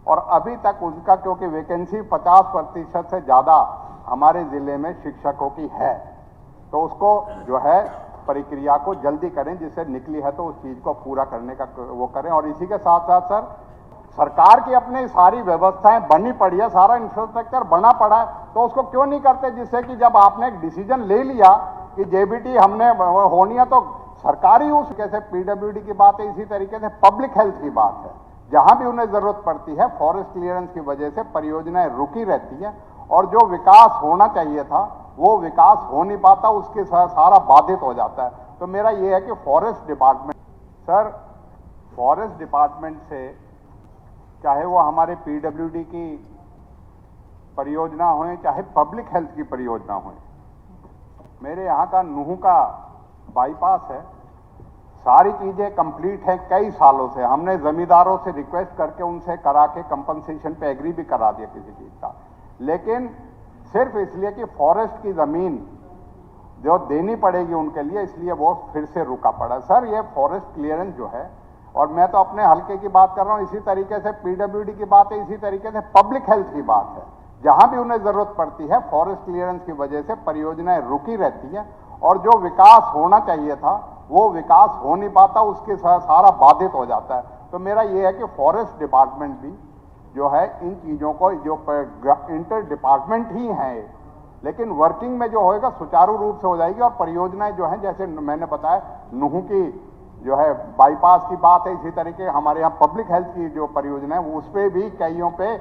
और अभी तक उसका क्योंकि वैकेंसी 50% से ज़्यादा हमारे ज़िले में शिक्षकों की है, तो उसको जो है प्रक्रिया को जल्दी करें, जिससे निकली है तो उस चीज़ को पूरा करने का वो करें। और इसी के साथ साथ सर, सरकार की अपनी सारी व्यवस्थाएं बनी पड़ी है, सारा इंफ्रास्ट्रक्चर बना पड़ा है, तो उसको क्यों नहीं करते, जिससे कि जब आपने एक डिसीजन ले लिया कि जेबीटी हमने होनी है, तो सरकारी उस कैसे पीडब्ल्यूडी की बात है, इसी तरीके से पब्लिक हेल्थ की बात है, जहां भी उन्हें जरूरत पड़ती है फॉरेस्ट क्लियरेंस की वजह से परियोजनाएं रुकी रहती है और जो विकास होना चाहिए था वो विकास हो नहीं पाता, उसके सारा बाधित हो जाता है। तो मेरा ये है कि forest department, sir forest department से चाहे वो हमारे पीडब्ल्यूडी की परियोजना हो चाहे पब्लिक हेल्थ की परियोजना हो, मेरे यहाँ का नूह का बाईपास है, सारी चीजें कंप्लीट हैं, कई सालों से हमने जमींदारों से रिक्वेस्ट करके उनसे करा के कंपनसेशन पे एग्री भी करा दिया किसी चीज का, लेकिन सिर्फ इसलिए कि फॉरेस्ट की जमीन जो देनी पड़ेगी उनके लिए, इसलिए वो फिर से रुका पड़ा। सर ये फॉरेस्ट क्लियरेंस जो है, और मैं तो अपने हल्के की बात कर रहा हूं, इसी तरीके से पीडब्ल्यूडी की बात है, इसी तरीके से पब्लिक हेल्थ की बात है, जहां भी उन्हें जरूरत पड़ती है फॉरेस्ट क्लियरेंस की वजह से परियोजनाएं रुकी रहती है और जो विकास होना चाहिए था वो विकास हो नहीं पाता, उसके सारा बाधित हो जाता है। तो मेरा ये है कि फॉरेस्ट डिपार्टमेंट भी जो है इन चीजों को, जो इंटर डिपार्टमेंट ही है, लेकिन वर्किंग में जो होएगा सुचारू रूप से हो जाएगी। और परियोजनाएं जो है, जैसे मैंने बताया नूह की जो है बाईपास की बात है, इसी तरीके हमारे यहाँ पब्लिक हेल्थ की जो परियोजना है उस पर भी कईयों पे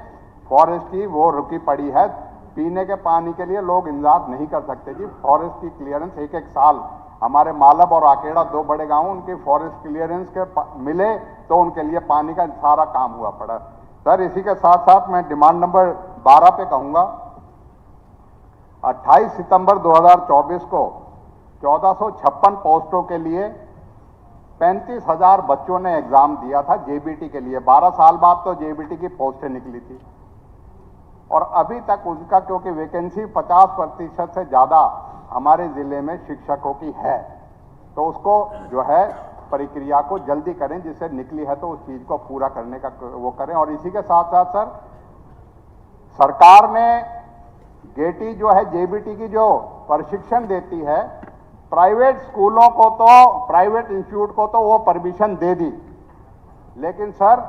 फॉरेस्ट की वो रुकी पड़ी है। पीने के पानी के लिए लोग इंतजार नहीं कर सकते जी, फॉरेस्ट की क्लियरेंस एक एक साल, हमारे मालब और आकेड़ा दो बड़े गांव, उनकी फॉरेस्ट क्लियरेंस के मिले तो उनके लिए पानी का सारा काम हुआ पड़ा। सर इसी के साथ साथ मैं डिमांड नंबर 12 पे कहूंगा, 28 सितंबर 2024 को 1456 पोस्टों के लिए 35,000 बच्चों ने एग्जाम दिया था जेबीटी के लिए। 12 साल बाद तो जेबीटी की पोस्टें निकली थी और अभी तक उसका क्योंकि वैकेंसी 50% से ज्यादा हमारे जिले में शिक्षकों की है, तो उसको जो है प्रक्रिया को जल्दी करें, जिससे निकली है तो उस चीज को पूरा करने का वो करें। और इसी के साथ साथ सर, सरकार ने गेटी जो है जेबीटी की जो प्रशिक्षण देती है, प्राइवेट स्कूलों को तो, प्राइवेट इंस्टीट्यूट को तो वो परमिशन दे दी, लेकिन सर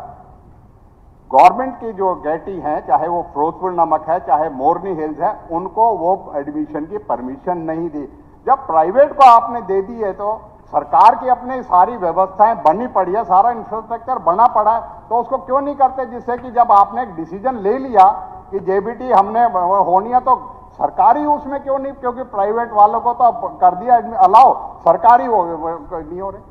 गवर्नमेंट की जो गेटी है, चाहे वो फिरोजपुर नमक है चाहे मोरनी हिल्स है, उनको वो एडमिशन की परमिशन नहीं दी। जब प्राइवेट को आपने दे दी है तो सरकार की अपनी सारी व्यवस्थाएं बनी पड़ी है, सारा इंफ्रास्ट्रक्चर बना पड़ा है, तो उसको क्यों नहीं करते, जिससे कि जब आपने एक डिसीजन ले लिया कि जेबीटी हमने होनी है, तो सरकारी उसमें क्यों नहीं, क्योंकि प्राइवेट वालों को तो कर दिया अलाउ, सरकारी वो नहीं हो रहे।